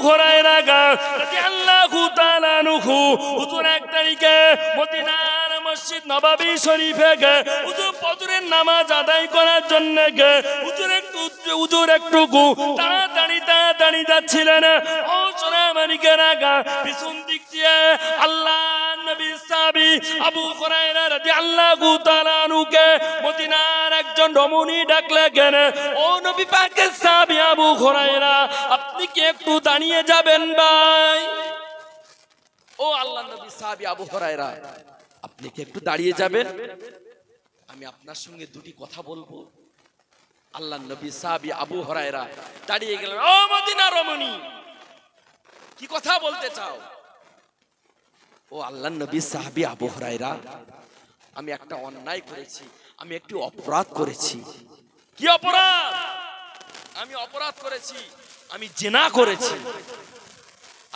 হুরায়রা রাদিয়াল্লাহু তাআলা আনহু হুজুর এক তারিখে মদিনার মসজিদ নববী শরীফে হুজুর ফজরের নামাজ আদায় করার জন্য হুজুর একটু তাড়াতাড়ি যাচ্ছিলেন। ও সোনা মানিকেরা পিছন দিক দিয়ে আল্লাহ নবী সাহাবী আবু হুরায়রা রাদিয়াল্লাহু তাআলা আনহুকে মদিনার একজন রমণী ডাকলেন, ও নবী পাকের সাহাবী আবু হুরায়রা, আপনি কি একটু দাঁড়িয়ে যাবেন ভাই? ও আল্লাহর নবী সাহাবী আবু হুরায়রা, আপনি কি একটু দাঁড়িয়ে যাবেন? আমি আপনার সঙ্গে দুটি কথা বলবো। আল্লাহর নবী সাহাবী আবু হুরায়রা দাঁড়িয়ে গেলেন। ও মদিনার রমণী, কি কথা বলতে চাও? ও আল্লাহর নবী সাহাবী আবু হুরায়রা, আমি একটা অন্যায় করেছি, আমি একটি অপরাধ করেছি। কি অপরাধ? আমি অপরাধ করেছি, আমি জিনা করেছি।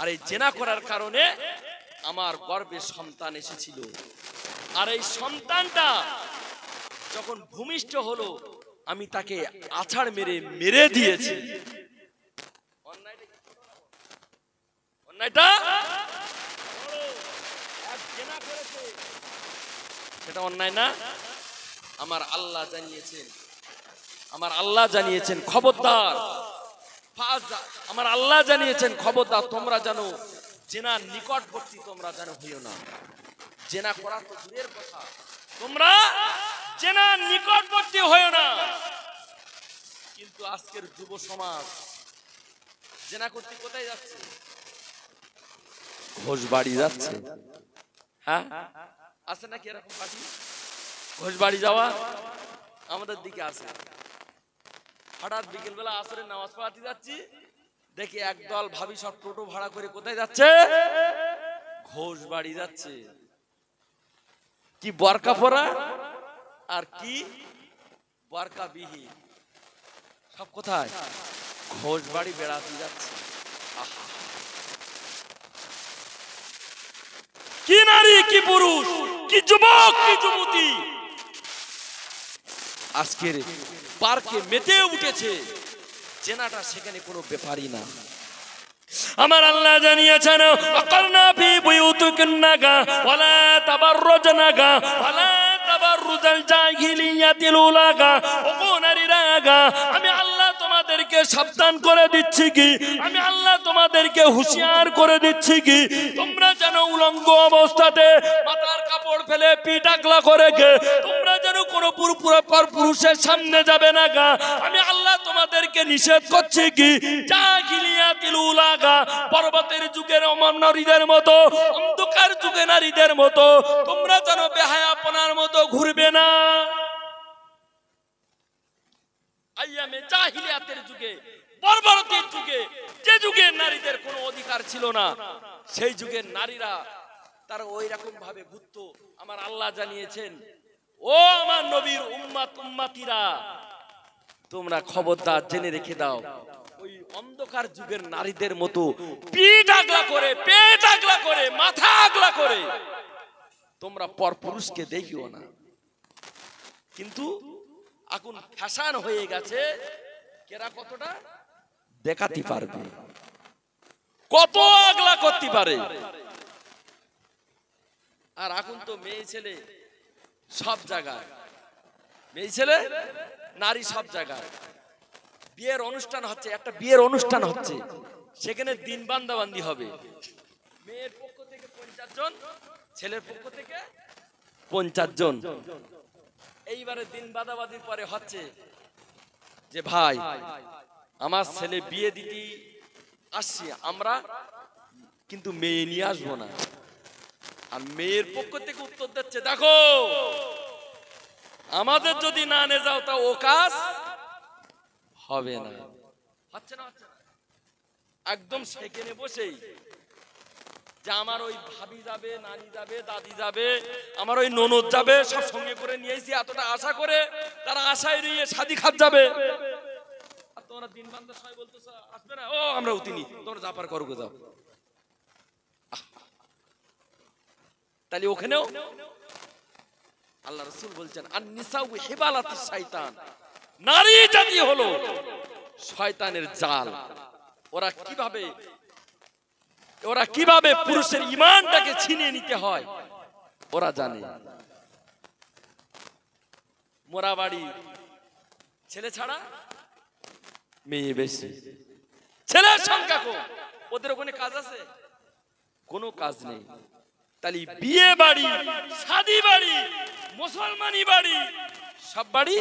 আর এই জিনা করার কারণে আমার গর্ভে সন্তান এসেছিল। আর এই সন্তানটা যখন ভূমিষ্ঠ হলো, আমি তাকে আছাড় মেরে দিয়েছি। অন্যায়টা সেটা অন্যায় না? আমার আল্লাহ জানিয়েছেন খবরদার, আমার আল্লাহ জানিয়েছেন খবরদার, তোমরা জানো জেনার নিকটবর্তী তোমরা জানো হইও না। জেনা করা তো দূরের কথা, তোমরা জেনার নিকটবর্তী হইও না। কিন্তু আজকের যুব সমাজ জেনা করতে কোথায় যাচ্ছে? ঘোষ বাড়ি যাচ্ছে। হ্যাঁ, আছে নাকি এরকম পার্টি? ঘোষ বাড়ি যাওয়া আমাদের দিকে আছে। হঠাৎ বিকেল বেলা আসরের নামাজ পড়াতে যাচ্ছি, দেখি একদল ভাবি সব টোটো ভাড়া করে কোথায় যাচ্ছে? ঘোষ বাড়ি যাচ্ছে। কি বরকা পরা আর কি বরকা বিহীন, সব কোথায়? ঘোষ বাড়ি বেড়াতে যাচ্ছে। কি নারী, কি পুরুষ, কি যুবক, কি যুবতী আজকের পার্কে মেতে উঠেছে। জেনাটা সেখানে কোনো ব্যাপারই না। আমার আল্লাহ জানিয়েছেন, আকারনা ফি বুয়ুতিকুন্না ওয়ালা তাবাররুজনা ওয়ালা তাবাররুজাল জাহিলিয়াতিল উলা। ও নারীরা, আমি আল্লাহ তোমাদেরকে সাবধান করে দিচ্ছি কি, আমি আল্লাহ তোমাদেরকে হুঁশিয়ার করে দিচ্ছি কি, তোমরা যেন উলঙ্গ অবস্থাতে মাথার কাপড় ফেলে পিঠ আগলা করে তোমরা যেন কোনো পুরুষের সামনে যাবে না। আমি আল্লাহ তোমাদেরকে নিষেধ করছি কি, জাহিলিয়াতিল উলা, পর্বতের যুগের নারীদের মতো, অন্ধকার যুগে নারীদের মতো তোমরা যেন বেহায়াপনার মতো ঘুরবে না। আইয়ামে জাহিলিয়াতের যুগে, বর্বরতার যুগে, যে যুগে নারীদের কোনো অধিকার ছিল না, সেই যুগের নারীরা তারা ওই রকম ভাবে ঘুরতো। আমার আল্লাহ জানিয়েছেন, ও আমার নবীর উম্মতিরা, তোমরা খবরদার জেনে রেখে দাও, ওই অন্ধকার যুগের নারীদের মতো পিঠ আগলা করে, পেট আগলা করে, মাথা আগলা করে তোমরা পরপুরুষকে দেখিও না। কিন্তু এখন ফ্যাশন হয়ে গেছে, কেরা কতটা দেখাতে পারবে, কত আগলা করতে পারে। আর এখন তো মেয়ে ছেলে সব জায়গায়, মেয়ে ছেলে নারী সব জায়গায়। বিয়ের অনুষ্ঠান হচ্ছে, একটা বিয়ের অনুষ্ঠান হচ্ছে, সেখানে দিন বান্দাবান্দি হবে। মেয়ের পক্ষ থেকে 50 জন, ছেলের পক্ষ থেকে 50 জন। এইবারে দিন বাদাবাদির পরে হচ্ছে যে ভাই আমার ছেলে বিয়ে দিতে আসছি, আমরা কিন্তু মেয়ে নিয়ে আসবো না। আর মেয়ের পক্ষ থেকে উত্তর দিচ্ছে, দেখো আমাদের যদি না নিয়ে যাও তা ও কাজ হবে না। হচ্ছে না, হচ্ছে না। একদম সেখানে বসেই যে আমার ওই ভাবি যাবে, নানি যাবে, দাদি যাবে, আমার ওই ননদ যাবে, সব সঙ্গে করে নিয়েছি, এতটা আশা করে তারা আশায় নিয়ে শাদি খাত যাবে। আর তোমরা দিন বান্দার সবাই বলতেছ আসবে না, ও আমরা উঠিনি, তোমরা যাপার করো যাও। তাহলে ওখানেও আল্লাহ রাসূল বলছেন, আন-নিসাউ হিবালাতুশ শাইতান, নারী জাতি হলো শয়তানের জাল। ওরা কিভাবে ওরা কিভাবে পুরুষের ঈমানটাকে ছিনিয়ে নিতে হয় ওরা জানে। মোরা বাড়ি ছেলে ছাড়া মেয়ে বেশি, ছেলের সংখ্যা কম। ওদের ওখানে কাজ আছে? কোনো কাজ নেই। তাহলে বিয়ে বাড়ি, শাদী বাড়ি, মুসলমানি বাড়ি, সব বাড়ি।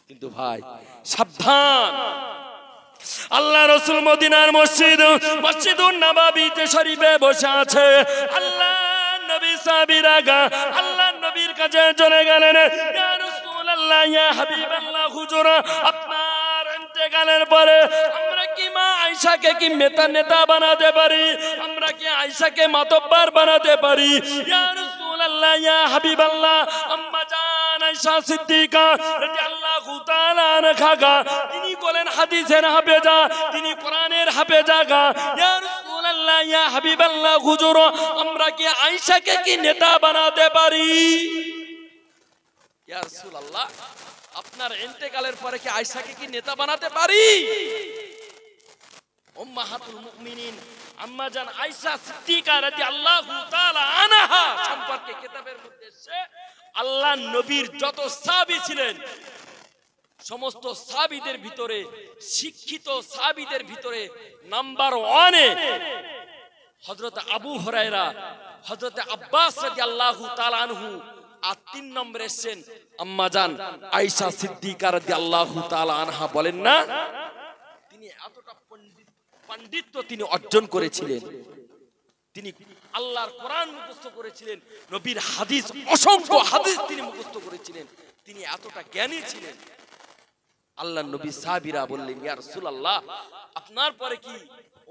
কিন্তু ভাই সাবধান, আল্লাহ রাসূল মদিনার মসজিদুন নববীতে শরীফে বসে আছে। আল্লাহ নবী সাহাবীরা আল্লাহ নবীর কাছে চলে গেলেন, ইয়া রাসূলুল্লাহ, ইয়া হাবিবাল্লাহ, হুজুর আপনার ইন্তেকালের পরে আমরা কি মা আয়েশাকে কি নেতা বানাতে পারি? আমরা কি আয়েশাকে মাতব্বর বানাতে পারি? ইয়া রাসূলুল্লাহ, ইয়া হাবিবাল্লাহ, আম্মা জান আয়েশা সিদ্দিকা রাদিয়াল্লাহু তাআলা আনহা তিনি বলেন হাদিসের হাফেজা, তিনি কোরআনের হাফেজা। ইয়া রাসূলুল্লাহ, ইয়া হাবিবাল্লাহ, হুজুর আমরা কি আয়েশাকে কি নেতা বানাতে পারি? ইয়া রাসূলুল্লাহ, আপনার ইন্তেকালের পরে কি আয়েশাকে কি নেতা বানাতে পারি? উম্মাহাতুল মুমিনিন আম্মা জান আয়েশা সিদ্দিকা রাদিয়াল্লাহু তাআলা আনহা সম্পর্কে কিতাবের মধ্যে এসেছে, আল্লাহ নবীর যত সাহাবী ছিলেন সমস্ত সাহাবীদের ভিতরে, শিক্ষিত সাহাবীদের ভিতরে নাম্বার 1 এ হযরত আবু হুরায়রা, হযরত আব্বাস রাদিয়াল্লাহু তাআলা আনহু, আর 3 নম্বরে এসেছেন আম্মা জান আয়েশা সিদ্দিকা রাদিয়াল্লাহু তাআলা আনহা। বলেন না, তিনি এতটা পাণ্ডিত্য তিনি অর্জন করেছিলেন, তিনি আল্লাহর কোরআন মুখস্থ করেছিলেন, নবীর হাদিস অসংখ্য হাদিস তিনি মুখস্থ করেছিলেন, তিনি এতটা জ্ঞানী ছিলেন। আল্লাহর নবী সাহাবীরা বললেন, ইয়া রাসূলুল্লাহ, আপনার পরে কি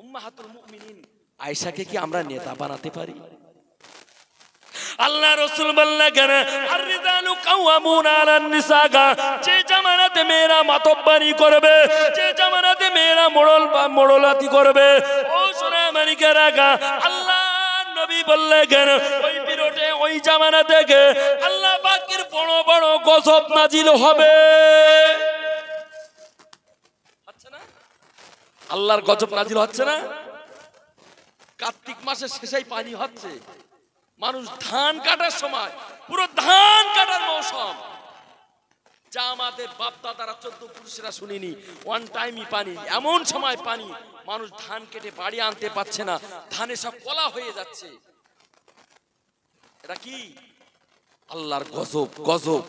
উম্মাহাতুল মুমিনিন আয়েশাকে কি আমরা নেতা বানাতে পারি? আল্লাহ রাসূল বললেন, আর-রিজালু কাওয়ামুনা আলান নিসা, যে জামানাতে মেয়েরা মাতব্বরি করবে, যে জামানাতে মেয়েরা মোড়লাতি করবে, ও সোনা মানিকেরা, আল্লাহ নবী বললেন ওই পিরিয়ডে, ওই জামানা থেকে আল্লাহ পাকের বড় বড় গজব নাজিল হবে। হচ্ছে না? আল্লাহর গজব নাজিল হচ্ছে না? কার্তিক মাসের শেষেই পানি হচ্ছে, মানুষ ধান কাটার সময়, পুরো ধান কাটার মৌসুম, যা আমাদের বাপ দাদারা 14 পুরুষেরা শুনিনি, ওয়ান টাইমই পানি, এমন সময় পানি, মানুষ ধান কেটে বাড়ি আনতে পারছে না, ধানে সব কলা হয়ে যাচ্ছে। এটা কি? আল্লাহর গজব। গজব।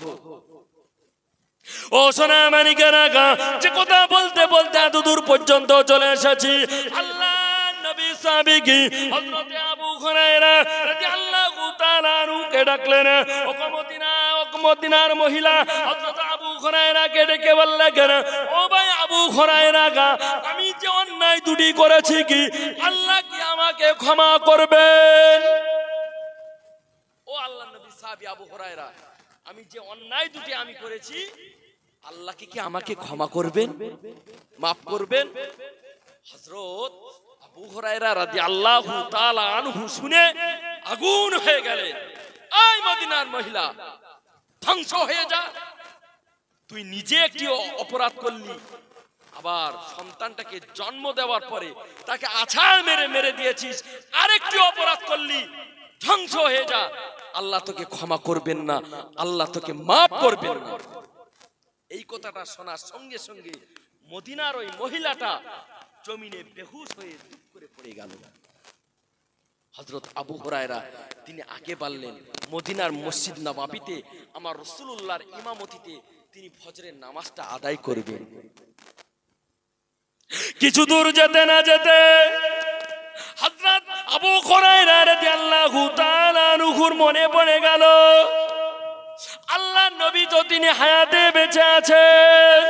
ও সোনা মানিকেরা, যে কথা বলতে বলতে এত দূর পর্যন্ত চলে এসেছি, আল্লাহ নবী সাহাবী হযরত আবু হুরায়রা রাদিয়াল্লাহু তাআলা আনহুকে ডাকলেন। মদিনার মহিলা হযরত আবু হুরায়রাকে ডেকে বললেন, ও ভাই আবু হুরায়রা, আমি যে অন্যায় দুটি করেছি, কি আল্লাহ কি আমাকে ক্ষমা করবেন? ও আল্লাহর নবী সাহাবী আবু হুরায়রা, আমি যে অন্যায় দুটি আমি করেছি, আল্লাহ কি আমাকে ক্ষমা করবেন, মাফ করবেন? হযরত আবু হুরায়রা রাদিয়াল্লাহু তাআলা আনহু শুনে আগুন হয়ে গেলেন, এই মদিনার মহিলা, ধ্বংস হয়ে যা, তুই নিজে একটি অপরাধ করলি, আবার সন্তানটাকে জন্ম দেওয়ার পরে তাকে আছাড় মেরে মেরে দিয়েছিস, আরেকটি অপরাধ করলি, ধ্বংস হয়ে যা, আল্লাহ তোকে ক্ষমা করবেন না, আল্লাহ তোকে মাফ করবেন না। এই কথাটা শোনার সঙ্গে সঙ্গে মদিনার ওই মহিলাটা জমিনে বেহুশ হয়ে চুপ করে পড়ে গেল। হযরত আবু হুরায়রা তিনি আগে বললেন, মদিনার মসজিদ নববীতে আমার রাসূলুল্লাহর ইমামতিতে তিনি ফজরের নামাজটা আদায় করবেন। কিছু দূর যেতে না যেতে হযরত আবু হুরায়রা রাদিয়াল্লাহু তাআলা আনহুর মনে পড়ে গেল, আল্লাহ নবী তো তিনি হায়াতে বেঁচে আছেন,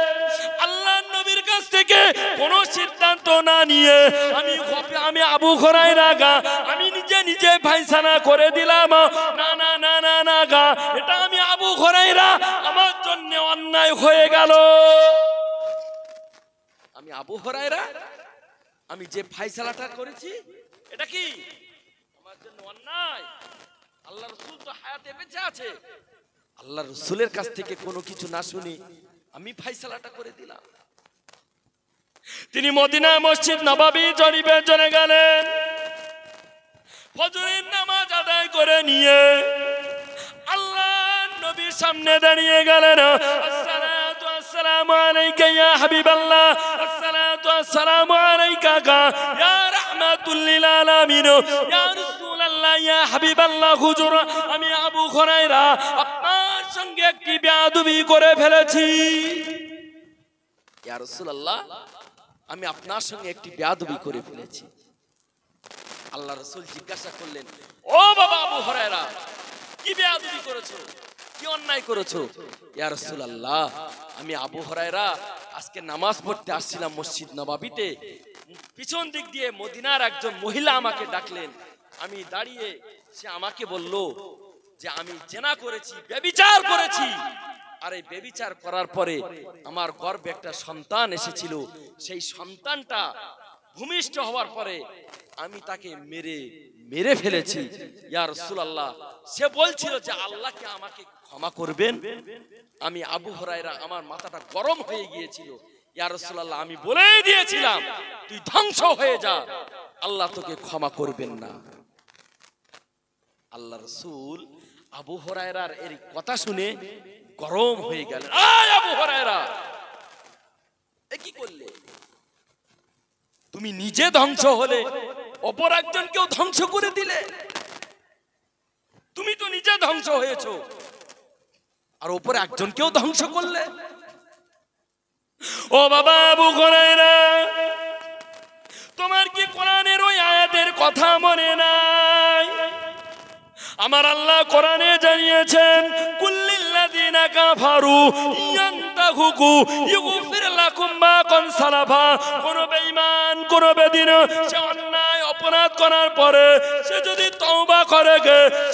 আল্লাহ নবীর কাছ থেকে কোন সিদ্ধান্ত না নিয়ে আমি আবু হুরায়রা আমি নিজে ফায়সালা করে দিলাম, না না না না না এটা আমি আবু হুরায়রা, আমার জন্য অন্যায় হয়ে গেল। আমি আবু হুরায়রা, আমি যে ফায়সালাটা করেছি এটা কি আমার জন্য অন্যায়? আল্লাহ রাসূল তো হায়াতে বেঁচে আছে, আল্লাহ রাসূলের কাছ থেকে কোনো কিছু না শুনি আমি ফায়সালাটা করে দিলাম। তিনি মদিনা মসজিদ নববী শরীফে চলে গেলেন। ফজরের নামাজ আদায় করে নিয়ে আল্লাহ নবীর সামনে দাঁড়িয়ে গেলেন। আসসালাতু আসসালামু আলাইকা ইয়া হাবিবাল্লাহ, আসসালাতু আসসালামু আলাইকা ইয়া রাহমাতুল লিল আলামিন, ইয়া রাসূলুল্লাহ, ইয়া হাবিবাল্লাহ। হুজুর, আমি আবু হুরায়রা আপনার সঙ্গে একটি বেয়াদবি করে ফেলেছি। ইয়া রাসূলুল্লাহ, আমি আপনার সঙ্গে একটি বেয়াদবি করে ফেলেছি। আল্লাহ রাসূল জিজ্ঞাসা করলেন, ও বাবা আবু হুরায়রা, কি বেয়াদবি করেছো, কি অন্যায় করেছো? ইয়া রাসূলুল্লাহ, আমি আবু হুরায়রা আজকে নামাজ পড়তে আসছিলাম মসজিদ নববীতে, পিছন দিক দিয়ে মদিনার একজন মহিলা আমাকে ডাকলেন। আমি দাঁড়িয়ে, সে আমাকে বলল যে আমি জেনা করেছি, ব্যভিচার করেছি। আর এই ব্যভিচার করার পরে আমার গর্ভে একটা সন্তান এসেছিল, সেই সন্তানটা ভূমিষ্ঠ হওয়ার পরে আমি তাকে মেরে ফেলেছি। ইয়া রাসূলুল্লাহ, সে বলছিল যে আল্লাহকে আমাকে ক্ষমা করবেন। আমি আবু হুরায়রা, আমার মাথাটা গরম হয়ে গিয়েছিল। ইয়া রাসূলুল্লাহ, আমি বলেই দিয়েছিলাম তুই ধ্বংস হয়ে যা, আল্লাহ তোকে ক্ষমা করবেন না। আল্লাহ রাসূল আবু হুরায়রার এই কথা শুনে গরম হয়ে গেলেন। আয় আবু হুরায়রা, এ কি করলে? তুমি নিজে ধ্বংস হলে, অপর একজনকেও ধ্বংস করে দিলে। তুমি তো নিজে ধ্বংস হয়েছো, আর অপর একজনকেও ধ্বংস করলে। ও বাবা আবু হুরায়রা, তোমার কি কোরআনের ওই আয়াতের কথা মনে নাই? আমার আল্লাহ কোরআনে জানিয়েছেন, কুল্লিল্লাযিনা কাফারু ইয়ান্তাহু ইগফির লাকুম মা কান সালাফা। কোন বেঈমান, কোন বেদিন সে অন্যায় অপরাধ করার পরে সে যদি তওবা করে,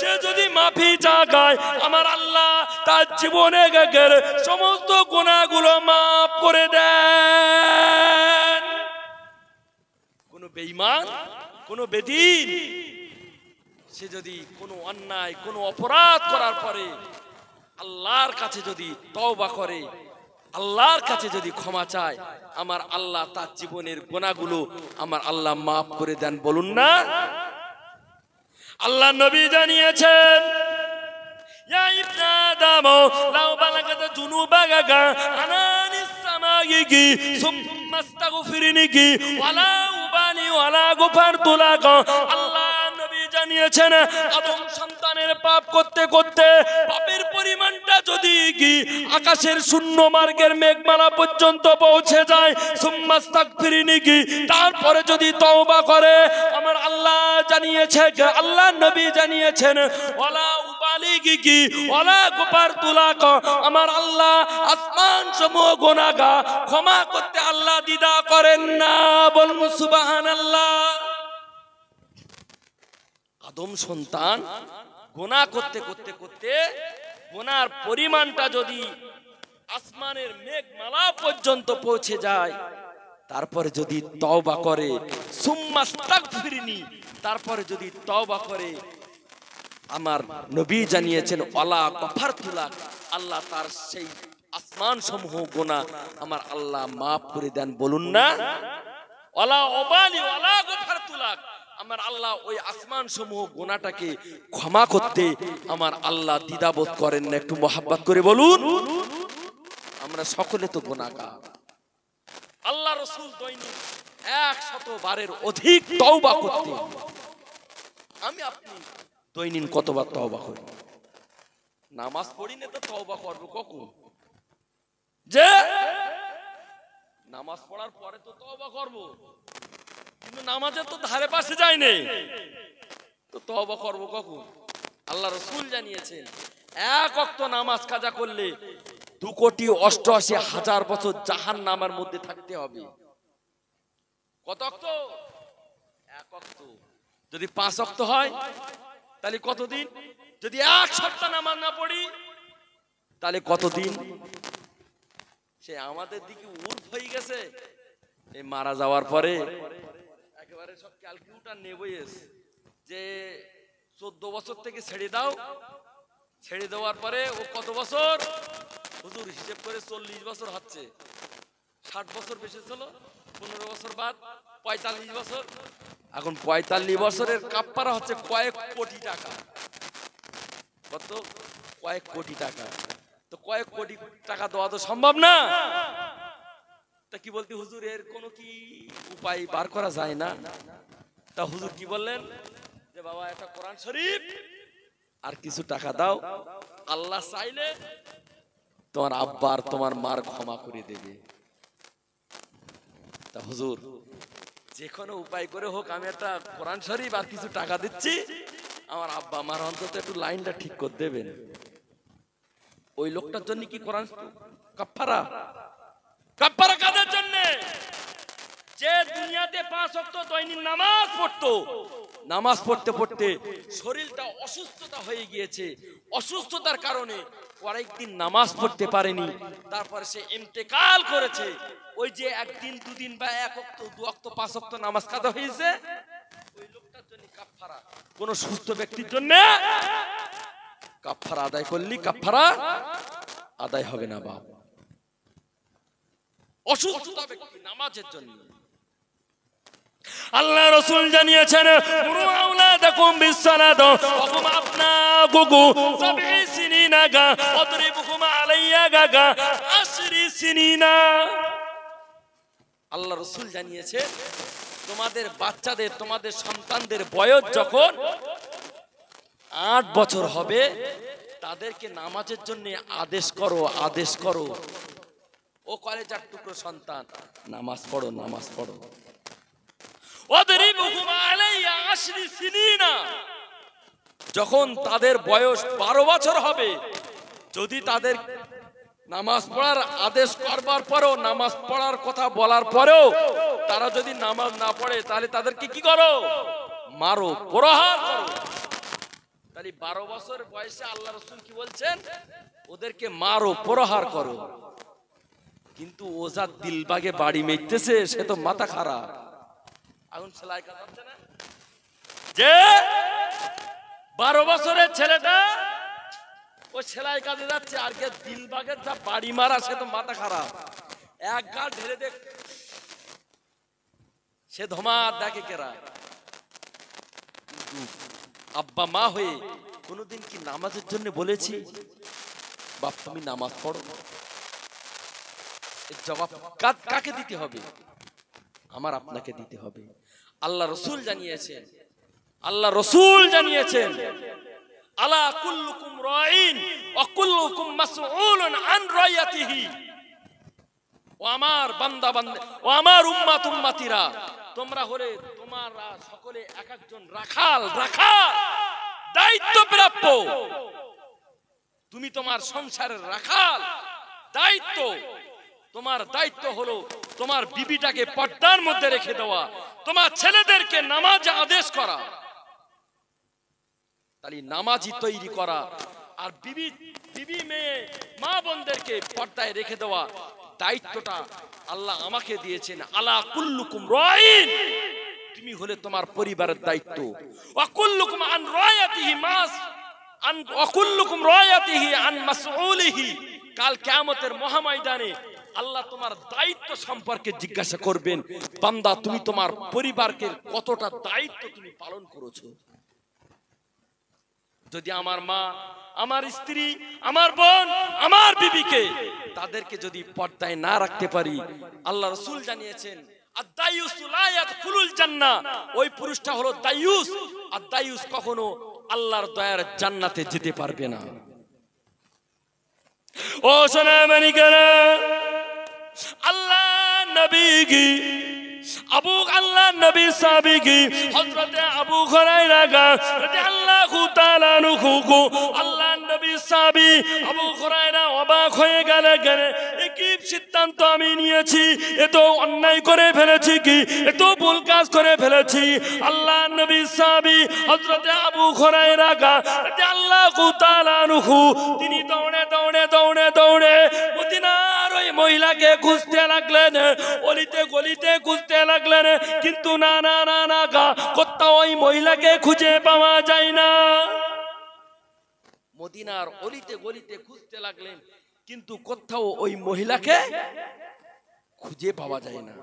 সে যদি মাফি চায়, আমার আল্লাহ তার জীবনে সমস্ত গুনাহগুলো মাফ করে দেন। কোন বেঈমান, কোন বেদিন সে যদি কোনো অন্যায়, কোনো অপরাধ করার পরে আল্লাহর কাছে যদি তওবা করে, আল্লাহর কাছে যদি ক্ষমা চায়, আমার আল্লাহ তার জীবনের গুনাহগুলো আমার আল্লাহ মাফ করে দেন। বলুন না? আল্লাহ নবী জানিয়েছেন, ইয়া ইবনা আদম লাউ বালাগাত যুনুবাকা আনানিস সামাইকি সুম্মা আস্তাগফিরনিকি ওয়ালা উবানি ওয়ালা গফারতু লাক। আল্লাহ নবী জানিয়েছেন, আদম সন্তানের পাপ করতে করতে পাপের পরিমাণটা যদি আকাশের শূন্য মার্গের মেঘমালা পর্যন্ত পৌঁছে যায়, সুম্মা আস্তাগফিরনিকি, তারপরে যদি তওবা করে, আমার আল্লাহ জানিয়েছে, আল্লাহ নবী জানিয়েছেন, ওয়ালা উবালিকি ওয়ালা গফারতু লাক, আমার আল্লাহ আসমান সমূহ গুনাহ ক্ষমা করতে আল্লাহ দ্বিধা করেন না। বলুন সুবহানাল্লাহ। আদম সন্তান গুনাহ করতে করতে করতে গুনার পরিমাণটা যদি আসমানের মেঘমালা পর্যন্ত পৌঁছে যায়, তারপরে যদি তওবা করে, সুম্মা আস্তাগফিরনি, তারপরে যদি তওবা করে, আমার নবী জানিয়েছেন, ওয়ালা গফারতু লাক, আল্লাহ তার সেই আসমান সমূহ গুনাহ আমার আল্লাহ মাফ করে দেন। বলুন না? ওয়ালা উবালি ওয়ালা গফারতু লাক, আমার আল্লাহ ওই আসমান সমূহ গুনাহটাকে ক্ষমা করতে আমার আল্লাহ দ্বিধাবোধ করেন না। একটু মহব্বত করে বলুন। আমরা সকলে তো গুনাহগার। আল্লাহ রাসূল দৈনিক 100 বারের অধিক তওবা করতেন। আমি আপনি দৈনিক কতবার তওবা করি? নামাজ পড়ি না তো তওবা করব কখন? যে নামাজ পড়ার পরে তো তওবা করব, কিন্তু নামাজের তো ধারে পাশে যাই নেই, তো তওবা করব কখন? আল্লাহ রাসূল জানিয়েছেন, এক ওয়াক্ত নামাজ কাজা করলে 2,88,000 বছর জাহান্নামের মধ্যে থাকতে হবে। কত ওয়াক্ত? এক ওয়াক্ত। যদি 5 ওয়াক্ত হয় তাহলে কতদিন? যদি এক সপ্তাহ নামাজ না পড়ি তাহলে কতদিন? সে আমাদের দিকে উর্ফ হয়ে গেছে। এই মারা যাওয়ার পরে একেবারে সব ক্যালকুলেটর নেবই যে 14 বছর থেকে ছেড়ে দাও, ছেড়ে দেওয়ার পরে ও কত বছর? হুজুর হিসেব করে 40 বছর হচ্ছে। 60 বছর বেশি ছিল, 15 বাদ 45 বছর। এখন 45 বছরের কাফারা হচ্ছে কয়েক কোটি টাকা। কত? কয়েক কোটি টাকা। তো কয়েক কোটি টাকা দেওয়া তো সম্ভব না। তা কি বলতে হুজুর এর কোনো কি উপায় বার করা যায় না? তা হুজুর কি বললেন যে বাবা একটা কোরআন শরীফ আর কিছু টাকা দাও, আল্লাহ চাইলে তোমার আব্বা আর তোমার মার ক্ষমা করে দেবে। তা হুজুর যে কোনো উপায় করে হোক আমি একটা কোরআন শরীফ আর কিছু টাকা দিচ্ছি, আমার আব্বা মার অন্তত একটু লাইনটা ঠিক করে দেবেন। ওই লোকটার জন্য কি কোরআন কাফারা? কাফারা কাদের জন্য? যে দুনিয়াতে 5 ওয়াক্ত দৈনিক নামাজ পড়তো, নামাজ পড়তে পড়তে শরীরটা অসুস্থতা হয়ে গিয়েছে, অসুস্থতার কারণে কয়েকদিন নামাজ পড়তে পারেনি, তারপরে সে ইন্তেকাল করেছে। ওই যে একদিন দুদিন বা 1 ওয়াক্ত 2 ওয়াক্ত 5 ওয়াক্ত নামাজ কাজা হয়েছে, ওই লোকটার জন্য কাফারা। কোন সুস্থ ব্যক্তির জন্য কাফারা আদায় করলি কাফারা আদায় হবে না বাবা। অসুস্থতা ব্যক্তি নামাজের জন্য আল্লাহ রাসূল জানিয়েছেন মুরু আওলাদাকুম বিসসালাত ওয়া কুম আবনাকুকু 7 সিনিনা গা ওয়াদরিবুকুম আলাইয়া গা 10 সিনিনা। আল্লাহ রাসূল জানিয়েছে তোমাদের বাচ্চাদের, তোমাদের সন্তানদের বয়স যখন 8 বছর হবে তাদেরকে নামাজের জন্য আদেশ করো, আদেশ করো। ও কলেজার টুকরো সন্তান, নামাজ পড়ো, নামাজ পড়ো। যখন তাদের বয়স 12 বছর হবে, যদি তাদের নামাজ পড়ার আদেশ করবার পরেও, নামাজ পড়ার কথা বলার পরেও তারা যদি নামাজ না পড়ে, তাহলে তাদেরকে কি করো? মারো, প্রহার করো। তাহলে 12 বছর বয়সে আল্লাহ রাসূল কি বলছেন? ওদেরকে মারো, প্রহার করো। কিন্তু ওজা দিলবাগে বাড়ি মেরতেছে, সে তো মাথা খারাপ। এখন সেলাই কাটাচ্ছে না যে 12 বছরের ছেলেটা ও সেলাই কাজে যাচ্ছে, আর কে দিলবাগের যা বাড়ি মারা, সে তো মাথা খারাপ। এক গাল ঢেলে দেখ, সে ধমার দেখে কেরা। আব্বা মা হয়ে কোনদিন কি নামাজের জন্য বলেছি বাপ তুমি নামাজ পড়ো? এর জবাব কাকে দিতে হবে? আমার আপনাকে দিতে হবে। আল্লাহ রাসূল জানিয়েছেন, আল্লাহ রাসূল জানিয়েছেন আলা কুল্লুকুম রাইন ওয়া কুল্লুকুম মাসউলুন আন রায়াতিহি। ও আমার বান্দা বান্দা, ও আমার উম্মত উম্মতিরা, তোমরা হলে তোমরা সকলে এক একজন রাখাল, রাখাল দায়িত্ব প্রাপ্য। তুমি তোমার সংসারের রাখাল, দায়িত্ব। তোমার দায়িত্ব হলো তোমার বিবিটাকে পর্দার মধ্যে রেখে দেওয়া, তোমার ছেলেদেরকে নামাজে আদেশ করা, তাহলে নামাজি তৈরি করা, আর বিবি মেয়ে মা বোনদেরকে পর্দায় রেখে দেওয়া দায়িত্বটা আল্লাহ আমাকে দিয়েছেন। আলা কুল্লুকুম রাইন, তুমি হলে তোমার পরিবারের দায়িত্ব। ওয়া কুল্লুকুম আন রায়াতিহি মাস আন ওয়া কুল্লুকুম রায়াতিহি আন মাসউলিহি। কাল কিয়ামতের মহাময়দানে আল্লাহ তোমার দায়িত্ব সম্পর্কে জিজ্ঞাসা করবেন, বান্দা তুমি তোমার পরিবারকে কতটা দায়িত্ব তুমি পালন করেছো। যদি আমার মা, আমার স্ত্রী, আমার বোন, আমার বিবিকে, তাদেরকে যদি পর্দায় না রাখতে পারি, আল্লাহ রাসূল জানিয়েছেন আদ-দায়ুসু লা ইয়াদখুলুল জান্নাহ। ওই পুরুষটা হলো দায়ুস, আর দায়ুস কখনো আল্লাহর দয়ার জান্নাতে যেতে পারবে না। ও সোনা মানিকেরা, আল্লাহ নবী কি আল্লাহ নবী সাহাবী কি হযরতে আবু হুরায়রা রাদিয়াল্লাহু তাআলা আনহু, আল্লাহ নবী সাহাবী আবু হুরায়রা অবাক হয়ে গেলেন, কি সিদ্ধান্ত আমি নিয়েছি, এত অন্যায় করে ফেলেছি, কি এত ভুল কাজ করে ফেলেছি। আল্লাহ নবী সাহাবী হযরতে আবু হুরায়রা রাদিয়াল্লাহু তাআলা আনহু, তিনি দৌড়ে দৌড়ে দৌড়ে দৌড়ে মদিনার ওই মহিলাকে খুঁজতে লাগলেন, অলিতে গলিতে খুঁজতে লাগলেন, কিন্তু না না না না কোথাও ওই মহিলাকে খুঁজে পাওয়া যায় না। মদিনার অলিতে গলিতে খুঁজতে লাগলেন, কিন্তু কোথাও ওই মহিলাকে খুঁজে পাওয়া যায় না।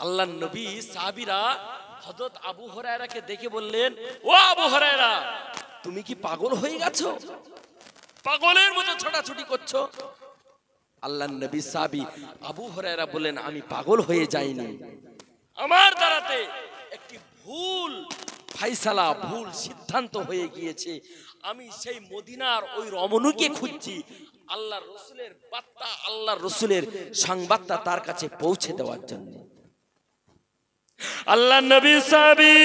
আল্লাহর নবী সাহাবীরা হযরত আবু হুরায়রাকে দেখে বললেন, ও আবু হুরায়রা, তুমি কি পাগল হয়ে গেছো? পাগলের মতো ছোটাছুটি করছো। আল্লাহর নবী সাহাবী আবু হুরায়রা বললেন, আমি পাগল হয়ে যাইনি, আমার দ্বারাতে একটি ভুল ফাইসালা, ভুল সিদ্ধান্ত হয়ে গিয়েছে। আমি সেই মদিনার ওই রমণীকে খুঁজছি, আল্লাহর রাসূলের বার্তা, আল্লাহর রাসূলের সংবাদটা তার কাছে পৌঁছে দেওয়ার জন্য। আল্লাহর নবী সাহাবী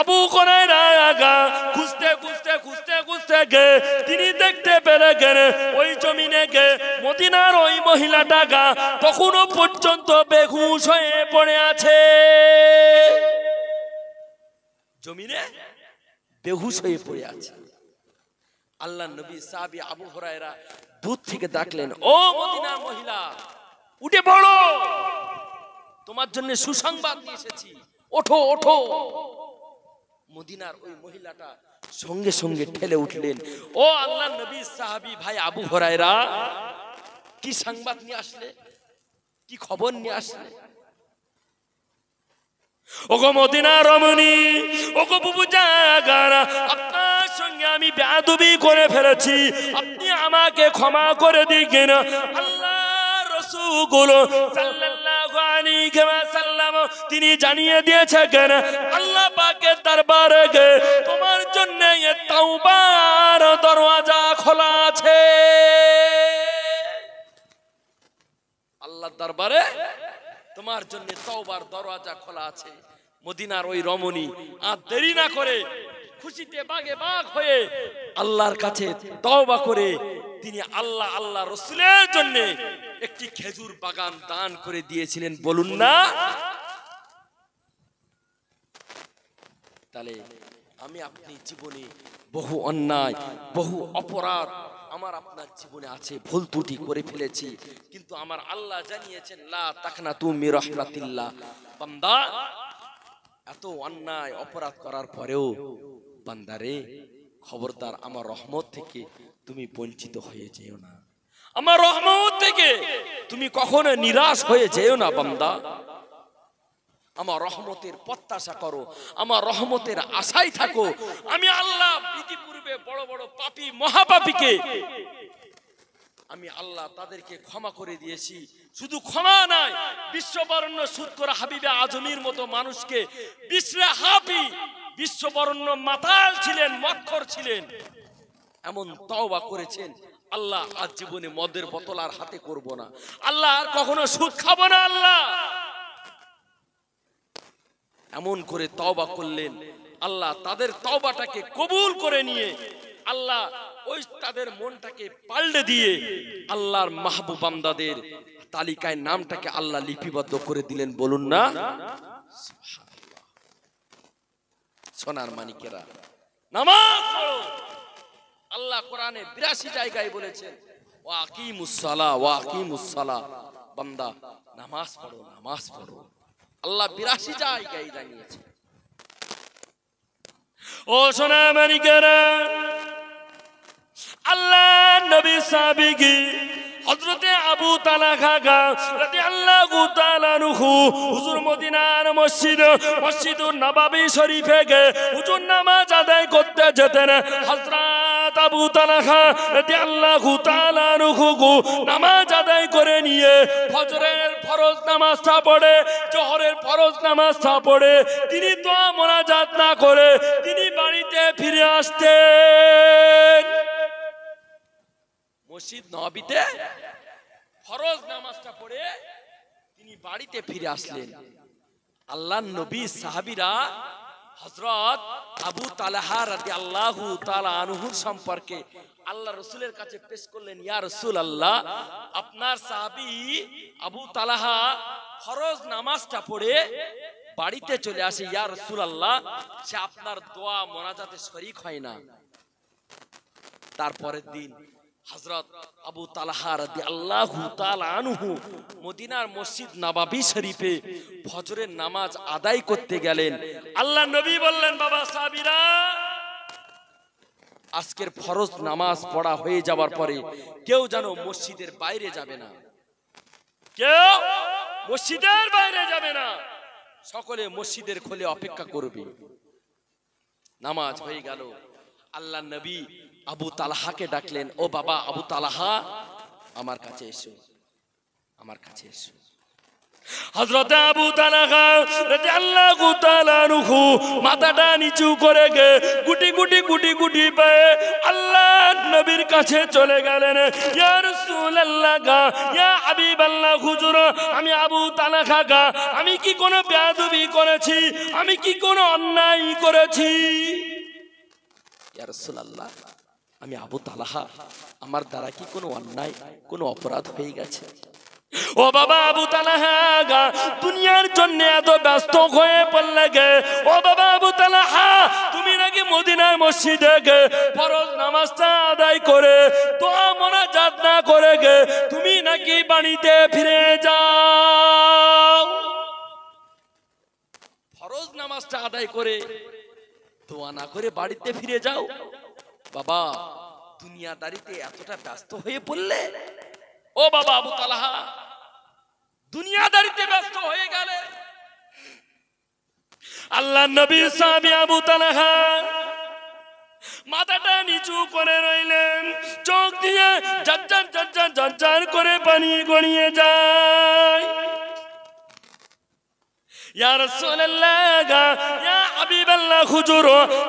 আবু হুরায়রা খুঁজতে খুঁজতে খুঁজতে খুঁজতে তিনি দেখতে পেলেন ওই জমিনে মদিনার ওই মহিলাটা তখনো পর্যন্ত বেহুশ হয়ে পড়ে আছে। জমিনে বেহুশ হয়ে পড়ে আছে। আল্লাহর নবী সাহাবী আবু হুরায়রা দূর থেকে ডাকলেন, ও মদিনার মহিলা, উঠে পড়ো, তোমার জন্য সুসংবাদ নিয়ে এসেছি, ওঠো ওঠো। মদিনার ওই মহিলাটা সঙ্গে সঙ্গে ঠেলে উঠলেন। ও আল্লাহর নবী সাহাবী ভাই আবু হুরায়রা, কি সংবাদ নিয়ে আসলে, কি খবর নিয়ে আসলে? ওগো মদিনার রমণী, ওগো বুবু জাগারা, আপনার সঙ্গে আমি বেয়াদবি করে ফেলেছি, আপনি আমাকে ক্ষমা করে দিন। আল্লাহ রাসূল সাল্লাল্লাহু আলাইহি ওয়াসাল্লাম তিনি জানিয়ে দিয়েছেন, আল্লাহ পাকের দরবারে তোমার জন্য তাওবার দরওয়াজা খোলা আছে। আল্লাহর দরবারে তোমার জন্য তওবার দরওয়াজা খোলা আছে। মদিনার ওই রমণী আর দেরি না করে খুশিতে বাগে বাগ হয়ে আল্লাহর কাছে তওবা করে তিনি আল্লাহ রাসূলের জন্য একটি খেজুর বাগান দান করে দিয়েছিলেন, বলুন না? তাহলে আমি আপনি জীবনে বহু অন্যায়, বহু অপরাধ আমার আপনার জীবনে আছে, ভুল ত্রুটি করে ফেলেছি, কিন্তু আমার আল্লাহ জানিয়েছেন, লা তাকনাতু মির রাহমাতিল্লাহ। বান্দা, এত অন্যায় অপরাধ করার পরেও বান্দারে, খবরদার আমার রহমত থেকে তুমি বঞ্চিত হয়ে যেও না, আমার রহমত থেকে তুমি কখনো নিরাশ হয়ে যেও না। বান্দা, আমার রহমতের প্রত্যাশা করো, আমার রহমতের আশায় থাকো। আমি আল্লাহ ইতিপূর্বে বড় বড় পাপী মহাপাপীকে আমি আল্লাহ তাদেরকে ক্ষমা করে দিয়েছি। শুধু ক্ষমা নয়, বিশ্ববরণ্য সুদখোর হাবিবে আজমির মতো মানুষকে বিশ্ববরণ্য মাতাল ছিলেন, মদখোর ছিলেন, এমন তওবা করেছেন, আল্লাহ আজ জীবনে মদের বোতল আর হাতে করব না, আল্লাহ আর কখনো সুদ খাবো না, আল্লাহ এমন করে তওবা করলেন। আল্লাহ তাদের তওবাটাকে কবুল করে নিয়ে আল্লাহ ওই তাদের মনটাকে পাল্টে দিয়ে আল্লাহর মাহবুব বান্দাদের তালিকায় নামটাকে আল্লাহ লিপিবদ্ধ করে দিলেন, বলুন না? সোনার মানিকেরা, নামাজ পড়ো। আল্লাহ কোরআনে ৮২ জায়গায় বলেছেন, ওয়া আকিমুস সালাহ ওয়া আকিমুস সালাহ, বান্দা নামাজ পড়ো, নামাজ পড়ো। আল্লাহ ৮২ জায়গায় জানিয়েছে। ও সোনা মানিকেরা, আল্লাহ নবী সাহাবী হযরতে আবু তালহা রাদিয়াল্লাহু তাআলা আনহু হুজুর মদিনার মসজিদুন নববী শরীফে হুজুর নামাজ আদায় করতে যেতেন। হযরত আবু তালহা রাদিয়াল্লাহু তাআলা আনহু নামাজ আদায় করে নিয়ে ফজরের ফরজ নামাজটা পড়ে, জোহরের ফরজ নামাজটা পড়ে তিনি দোয়া মোনাজাত না করে তিনি বাড়িতে ফিরে আসতেন। মসজিদ নববীতে ফরজ নামাজটা পড়ে তিনি বাড়িতে ফিরে আসলেন। আল্লাহর নবী সাহাবীরা হযরত আবু তালহা রাদিয়াল্লাহু তাআলা আনহুর সম্পর্কে আল্লাহ রাসূলের কাছে পেশ করলেন, ইয়া রাসূলুল্লাহ, আপনার সাহাবী আবু তালহা ফরজ নামাজটা পড়ে বাড়িতে চলে আসে, ইয়া রাসূলুল্লাহ, সে আপনার দোয়া মোনাজাতে শরীক হয় না। তারপরের দিন হযরত আবু তালহা রাদিয়াল্লাহু তাআলা আনহু মদিনার মসজিদ নববী শরীফে ফজরের নামাজ আদায় করতে গেলেন। আল্লাহর নবী বললেন, বাবা সাহাবীরা, আজকের ফরজ নামাজ পড়া হয়ে যাওয়ার পরে কেউ যেন মসজিদের বাইরে যাবে না, কেউ মসজিদের বাইরে যাবে না, সকলে মসজিদের খোলে অপেক্ষা করবে। নামাজ হয়ে গেল, আল্লাহ নবী আবু তালহাকে ডাকলেন, ও বাবা আবু তালহা, আমার কাছে এসো, আমার কাছে এসো। হযরত আবু তালহা রাদিয়াল্লাহু তাআলা আনহু মাথাটা নিচু করে গে গুটি গুটি গুটি গুটি পায়ে আল্লাহর নবীর কাছে চলে গেলেন। ইয়া রাসূলুল্লাহ গা, ইয়া হাবিবাল্লাহ, হুজুর আমি আবু তালহা গা, আমি কি কোনো বেয়াদবি করেছি? আমি কি কোনো অন্যায় করেছি? ইয়া রাসূলুল্লাহ, আমি আবু তালহা, আমার দ্বারা কি কোনো অন্যায়, কোনো অপরাধ হয়ে গেছে? ও বাবা আবু তালহা গা, দুনিয়ার জন্য এত ব্যস্ত হয়ে পড়লে গে, ও বাবা আবু তালহা, তুমি নাকি মদিনার মসজিদে গে ফরজ নামাজটা আদায় করে দোয়া মোনাজাত না করে গে তুমি নাকি বাড়িতে ফিরে যাও। ফরজ নামাজটা আদায় করে দোয়া না করে বাড়িতে ফিরে যাও? বাবা, দুনিয়াদারিতে এতটা ব্যস্ত হয়ে পড়লে? ও বাবা আবু তালহা, দুনিয়াদারিতে ব্যস্ত হয়ে গেলে? আল্লাহ নবীর সাহাবী আবু তালহা মাথাটা নিচু করে রইলেন, চোখ দিয়ে ঝরঝর ঝরঝর ঝরঝর করে পানি গড়িয়ে যায়। ইয়া রাসূলুল্লাহ গা, ইয়া হাবিবাল্লাহ, হুজুর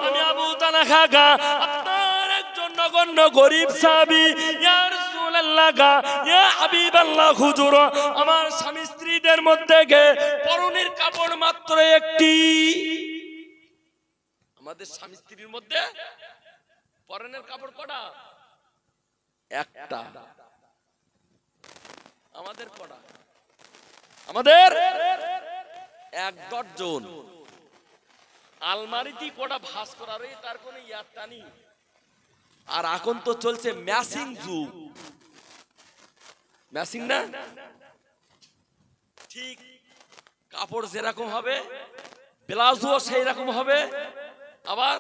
আমি আবু তালহা গা, আপনার একজন নগণ্য গরীব সাহাবী। ইয়া রাসূলুল্লাহ গা, ইয়া হাবিবাল্লাহ, হুজুর আমার স্বামী স্ত্রীদের মধ্যে গে পরনের কাপড় মাত্র একটি। আমাদের স্বামী স্ত্রীর মধ্যে পরনের কাপড় কটা? একটা। আমাদের কটা? আমাদের এক দর্জন। আলমারিতে কটা ভাঁজ করা রয়েছে, তার কোনো ইয়ারটা নেই। আর এখন তো চলছে ম্যাচিং যুগ। ম্যাচিং না? ঠিক কাপড় যেরকম হবে ব্লাউজও সেই রকম হবে, আবার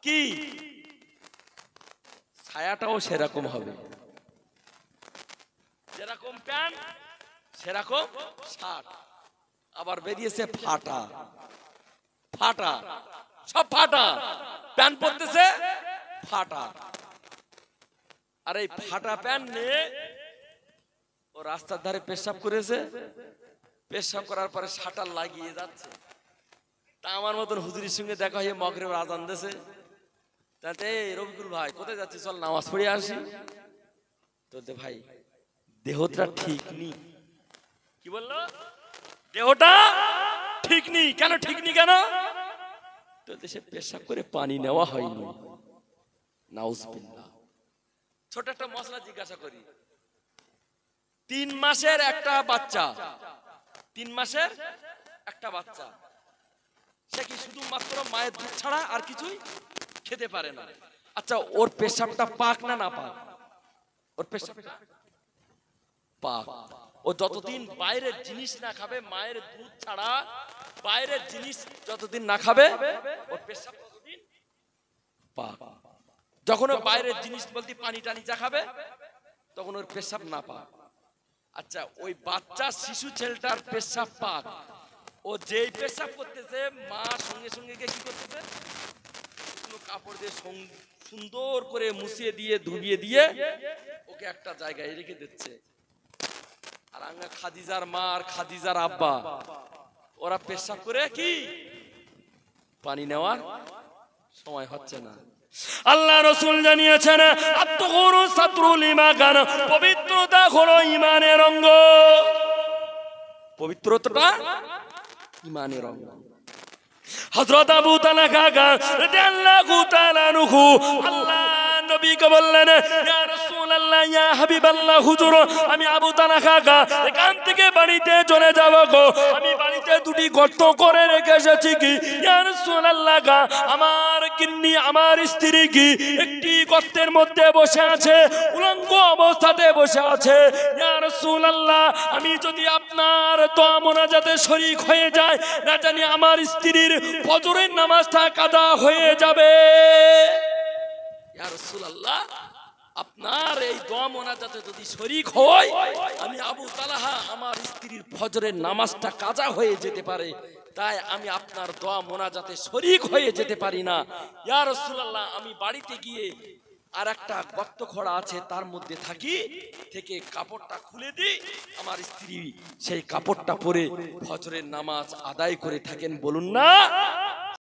কি ছায়াটাও সেরকম হবে। যেরকম প্যান্ট সেরকম শার্ট। আবার বেরিয়েছে ফাটা, ফাটা, সব ফাটা। প্যান্ট পরতেছে ফাটা। আর এই ফাটা প্যান্ট নিয়ে ও রাস্তার ধারে পেশাব করেছে, পেশাব করার পরে শাটার লাগিয়ে যাচ্ছে। তা আমার মতন হুজুরির সঙ্গে দেখা হয়ে মাগরিবের আজান দিয়েছে, তাতে রবিকুল ভাই কোথায় যাচ্ছি, চল নামাজ পড়ে আসি। তো ভাই দেহটা ঠিক নেই। কি বললো? দেহটা ঠিক নেই। কেন ঠিক নেই? কেন? তো দেশে পেশাব করে পানি নেওয়া হয়নি। নাউজুবিল্লাহ। ছোট একটা মশলা জিজ্ঞাসা করি, 3 মাসের একটা বাচ্চা, 3 মাসের একটা বাচ্চা, সে কি শুধুমাত্র মায়ের দুধ ছাড়া আর কিছুই খেতে পারে না? আচ্ছা, ওর পেশাবটা পাক না না পাক? ওর পেশাবটা পাক। ও যতদিন বাইরের জিনিস না খাবে, মায়ের দুধ ছাড়া বাইরের জিনিস যতদিন না খাবে, ওর পেশাব ততদিন পাক। যখন ও বাইরের জিনিস বলতে পানি টানি যা খাবে, তখন ওর পেশাব না পাক। আচ্ছা, ওই বাচ্চা শিশু ছেলেটার পেশাব পাক। ও যেই পেশাব করতেছে, মা সঙ্গে সঙ্গে গিয়ে কি করতেছে, কাপড় দিয়ে সুন্দর করে মুছিয়ে দিয়ে ধুবিয়ে দিয়ে ওকে একটা জায়গায় রেখে দিচ্ছে। আর আঙ্গা খাদিজার মা আর খাদিজার আব্বা ওরা পেশাব করে কি পানি নেওয়ার সময় হচ্ছে না। আল্লাহ রাসূল জানিয়েছেন, আত-তাহুরু সাতরুল ঈমান, পবিত্রতা হলো ঈমানের অঙ্গ। পবিত্রতা ঈমানের অঙ্গ। হযরত আবু তালহা রাদিয়াল্লাহু তাআলা আনহু আল্লাহ নবীকে বললেন, ইয়া রাসূলুল্লাহ, ইয়া হাবিবাল্লাহ, হুজুর আমি আবু তালহা এখান থেকে বাড়িতে চলে যাব গো। আমি বাড়িতে 2টি গর্ত করে রেখে এসেছি। কি ইয়া রাসূলুল্লাহ, আমার গিন্নি, আমার স্ত্রী কি একটি গর্তের মধ্যে বসে আছে, উলঙ্গ অবস্থাতে বসে আছে। ইয়া রাসূলুল্লাহ, আমি যদি আপনার দোয়া মোনাজাতে শরীক হয়ে যায়, না জানি আমার স্ত্রীর ফজরের নামাজটা কাদা হয়ে যাবে। ইয়া রাসূলুল্লাহ, আপনার এই দোয়া মোনাজাতে যদি শরীক হই, আমি আবু তালহা আমার স্ত্রীর ফজরের নামাজটা কাজা হয়ে যেতে পারে, তাই আমি আপনার দোয়া মোনাজাতে শরীক হয়ে যেতে পারি না। ইয়া রাসূলুল্লাহ, আমি বাড়িতে গিয়ে আর একটা গর্ত খোঁড়া আছে তার মধ্যে থাকি, থেকে কাপড়টা খুলে দিই, আমার স্ত্রী সেই কাপড়টা পরে ফজরের নামাজ আদায় করে থাকেন। বলুন না